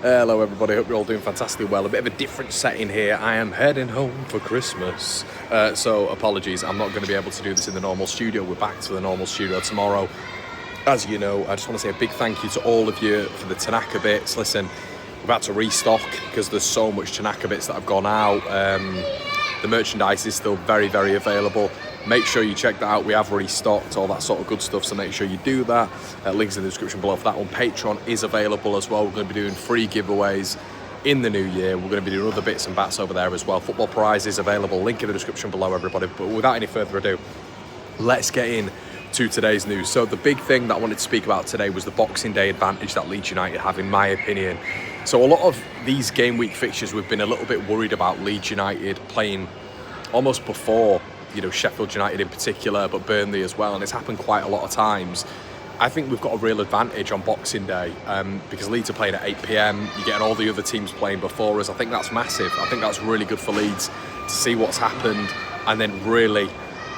Hello everybody, hope you're all doing fantastically well. A bit of a different setting here. I am heading home for Christmas. So apologies, I'm not going to be able to do this in the normal studio. We're back to the normal studio tomorrow. As you know, I just want to say a big thank you to all of you for the Tanaka bits. Listen, we've had to restock because there's so much Tanaka bits that have gone out. The merchandise is still very, very available. Make sure you check that out. We have restocked all that sort of good stuff, so make sure you do that. Links in the description below for that one. Patreon is available as well. We're going to be doing free giveaways in the new year. We're going to be doing other bits and bats over there as well. Football prizes available. Link in the description below, everybody. But without any further ado, let's get in to today's news. So the big thing that I wanted to speak about today was the Boxing Day advantage that Leeds United have, in my opinion. So a lot of these game week fixtures, we've been a little bit worried about Leeds United playing almost before, you know, Sheffield United in particular, but Burnley as well, and it's happened quite a lot of times. I think we've got a real advantage on Boxing Day because Leeds are playing at 8 p.m. You're getting all the other teams playing before us. I think that's massive. I think that's really good for Leeds to see what's happened and then really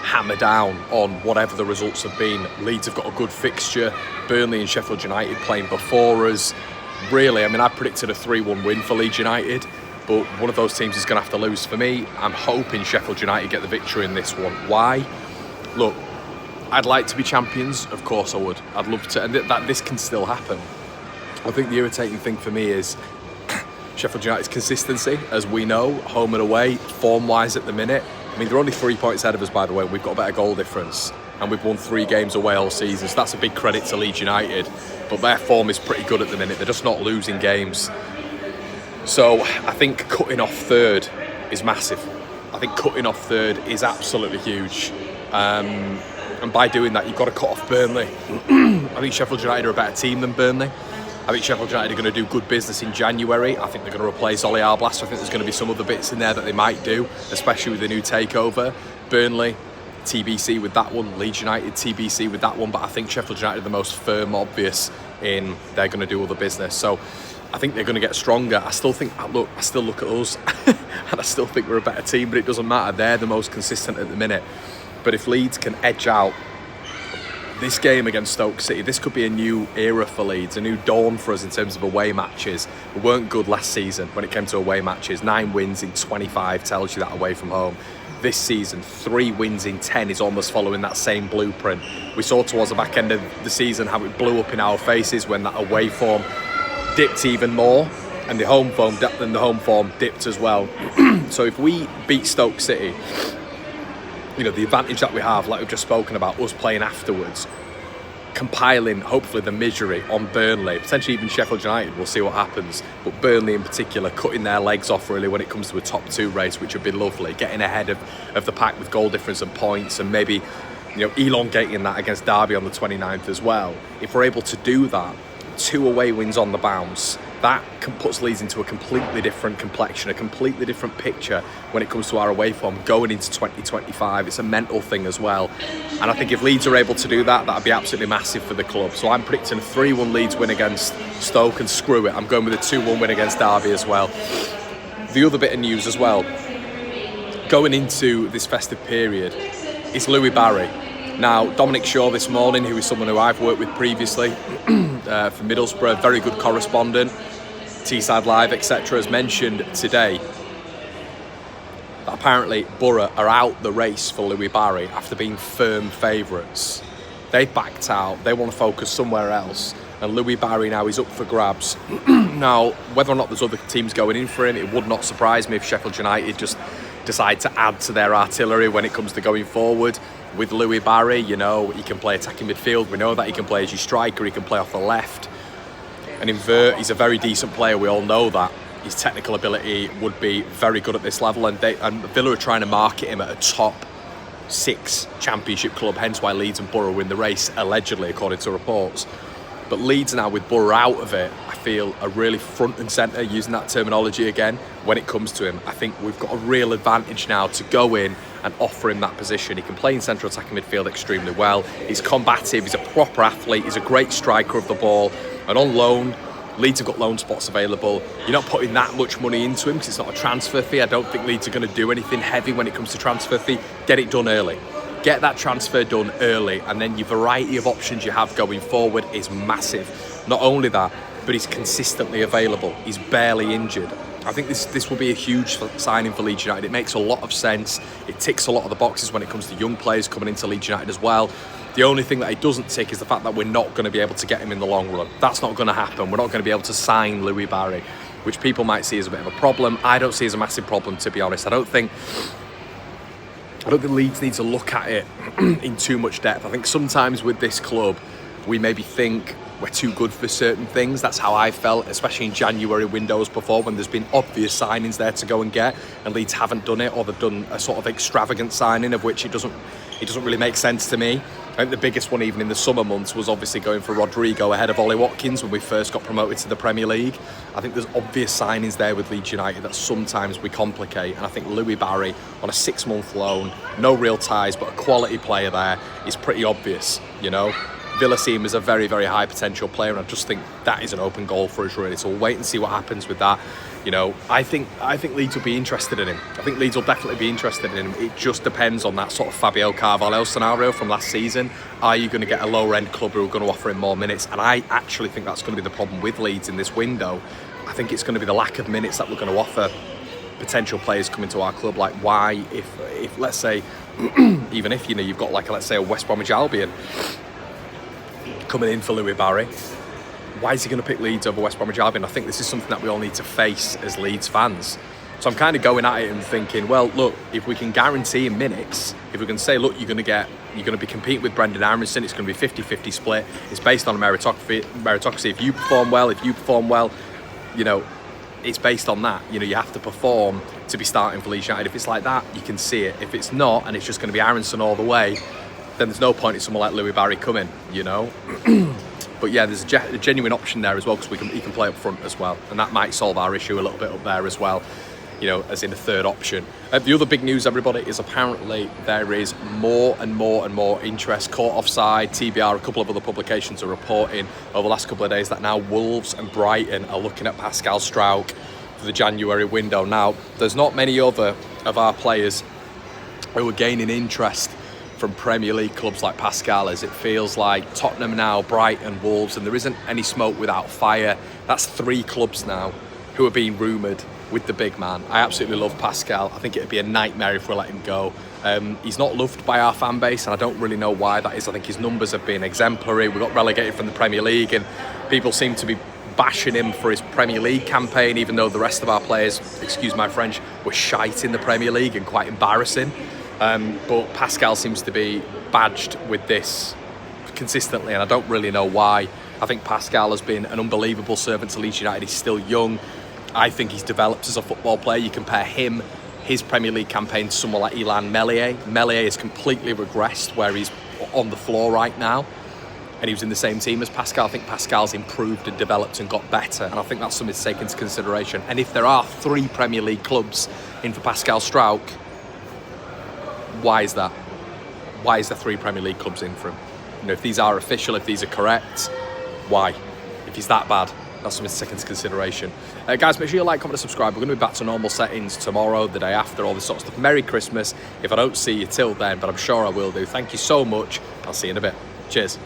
hammer down on whatever the results have been. Leeds have got a good fixture. Burnley and Sheffield United playing before us. Really, I mean, I predicted a 3-1 win for Leeds United, but one of those teams is going to have to lose for me. I'm hoping Sheffield United get the victory in this one. Why? Look, I'd like to be champions. Of course I would. I'd love to, and that this can still happen. I think the irritating thing for me is Sheffield United's consistency, as we know, home and away, form-wise at the minute. I mean, they're only 3 points ahead of us, by the way. We've got a better goal difference, and we've won 3 games away all season, so that's a big credit to Leeds United. But their form is pretty good at the minute. They're just not losing games. So I think cutting off third is massive. I think cutting off third is absolutely huge. And by doing that, you've got to cut off Burnley. I think Sheffield United are a better team than Burnley. I think Sheffield United are going to do good business in January. I think they're going to replace Ollie Arblaster. I think there's going to be some other bits in there that they might do, especially with the new takeover. Burnley, TBC with that one. Leeds United, TBC with that one. But I think Sheffield United are the most firm, obvious in they're going to do other business. So I think they're going to get stronger. I still think, look, I still look at us and I still think we're a better team, but it doesn't matter. They're the most consistent at the minute. But if Leeds can edge out this game against Stoke City, this could be a new era for Leeds, a new dawn for us in terms of away matches. We weren't good last season when it came to away matches. 9 wins in 25 tells you that away from home. This season, 3 wins in 10 is almost following that same blueprint. We saw towards the back end of the season how it blew up in our faces when that away form dipped even more, and the home form dipped as well. So if we beat Stoke City, you know, the advantage that we have, like we've just spoken about, us playing afterwards, compiling hopefully the misery on Burnley, potentially even Sheffield United, we'll see what happens, but Burnley in particular, cutting their legs off really when it comes to a top 2 race, which would be lovely, getting ahead of the pack with goal difference and points, and maybe, you know, elongating that against Derby on the 29th as well. If we're able to do that, 2 away wins on the bounce, that puts Leeds into a completely different complexion, a completely different picture when it comes to our away form going into 2025. It's a mental thing as well. And I think if Leeds are able to do that, that'd be absolutely massive for the club. So I'm predicting a 3-1 Leeds win against Stoke, and screw it, I'm going with a 2-1 win against Derby as well. The other bit of news as well, going into this festive period, is Louis Barry. Now, Dominic Shaw this morning, who is someone who I've worked with previously for Middlesbrough, very good correspondent, Teesside Live, etc., has mentioned today that apparently Borough are out the race for Louis Barry after being firm favourites. They've backed out, they want to focus somewhere else, and Louis Barry now is up for grabs. Now, whether or not there's other teams going in for him, it would not surprise me if Sheffield United just decide to add to their artillery when it comes to going forward. With Louis Barry, you know, he can play attacking midfield. We know that he can play as your striker. He can play off the left and invert. He's a very decent player. We all know that. His technical ability would be very good at this level. And Villa are trying to market him at a top 6 championship club. Hence why Leeds and Borough win the race, allegedly, according to reports. But Leeds now, with Borough out of it, I feel are really front and centre, using that terminology again, when it comes to him. I think we've got a real advantage now to go in and offer him that position. He can play in central attacking midfield extremely well. He's combative, he's a proper athlete, he's a great striker of the ball. And on loan, Leeds have got loan spots available. You're not putting that much money into him because it's not a transfer fee. I don't think Leeds are going to do anything heavy when it comes to transfer fee. Get it done early. Get that transfer done early, and then your variety of options you have going forward is massive. Not only that, but he's consistently available. He's barely injured. I think this will be a huge signing for Leeds United. It makes a lot of sense. It ticks a lot of the boxes when it comes to young players coming into Leeds United as well. The only thing that it doesn't tick is the fact that we're not going to be able to get him in the long run. That's not going to happen. We're not going to be able to sign Louis Barry, which people might see as a bit of a problem. I don't see as a massive problem, to be honest. I don't think Leeds need to look at it in too much depth. I think sometimes with this club, we maybe think we're too good for certain things. That's how I felt, especially in January windows before, when there's been obvious signings there to go and get, and Leeds haven't done it, or they've done a sort of extravagant signing of which it doesn't really make sense to me. I think the biggest one, even in the summer months, was obviously going for Rodrigo ahead of Ollie Watkins when we first got promoted to the Premier League. I think there's obvious signings there with Leeds United that sometimes we complicate, and I think Louis Barry on a 6-month loan, no real ties, but a quality player there, is pretty obvious, you know. Villa see him as a very, very high potential player, and I just think that is an open goal for us, really. So we'll wait and see what happens with that. You know, I think Leeds will be interested in him. I think Leeds will definitely be interested in him. It just depends on that sort of Fabio Carvalho scenario from last season. Are you going to get a lower-end club who are going to offer him more minutes? And I actually think that's going to be the problem with Leeds in this window. I think it's going to be the lack of minutes that we're going to offer potential players coming to our club. Like, why, if let's say, even if, you know, you've got, like, let's say, a West Bromwich Albion coming in for Louis Barry, why is he going to pick Leeds over West Bromwich Albion? I think this is something that we all need to face as Leeds fans. So I'm kind of going at it and thinking, well, look, if we can guarantee him minutes, if we can say, look, you're going to be competing with Brendan Aronson, it's going to be 50-50 split, it's based on a meritocracy. If you perform well, you know, it's based on that. You know, you have to perform to be starting for Leeds United. If it's like that, you can see it. If it's not, and it's just going to be Aronson all the way, then there's no point in someone like Louis Barry coming, you know. But yeah, there's a genuine option there as well, because he can play up front as well, and that might solve our issue a little bit up there as well, you know, as in a third option. The other big news, everybody, is apparently there is more and more interest. Caught Offside, TBR, a couple of other publications are reporting over the last couple of days that now Wolves and Brighton are looking at Pascal Struijk for the January window. Now, there's not many other of our players who are gaining interest from Premier League clubs like Pascal, as it feels like Tottenham now, Brighton, Wolves, and there isn't any smoke without fire. That's 3 clubs now who are being rumoured with the big man. I absolutely love Pascal. I think it'd be a nightmare if we let him go. He's not loved by our fan base, and I don't really know why that is. I think his numbers have been exemplary. We got relegated from the Premier League, and people seem to be bashing him for his Premier League campaign, even though the rest of our players, excuse my French, were shite in the Premier League and quite embarrassing. But Pascal seems to be badged with this consistently, and I don't really know why. I think Pascal has been an unbelievable servant to Leeds United. He's still young. I think he's developed as a football player. You compare him, his Premier League campaign, to someone like Ilan Meslier. Meslier has completely regressed where he's on the floor right now, and he was in the same team as Pascal. I think Pascal's improved and developed and got better, and I think that's something to take into consideration. And if there are 3 Premier League clubs in for Pascal Struijk, why is that? Why is there 3 Premier League clubs in for him? You know, if these are official, if these are correct, why? If he's that bad, that's something to take into consideration. Guys, make sure you like, comment, and subscribe. We're going to be back to normal settings tomorrow, the day after, all this sort of stuff. Merry Christmas if I don't see you till then, but I'm sure I will do. Thank you so much. I'll see you in a bit. Cheers.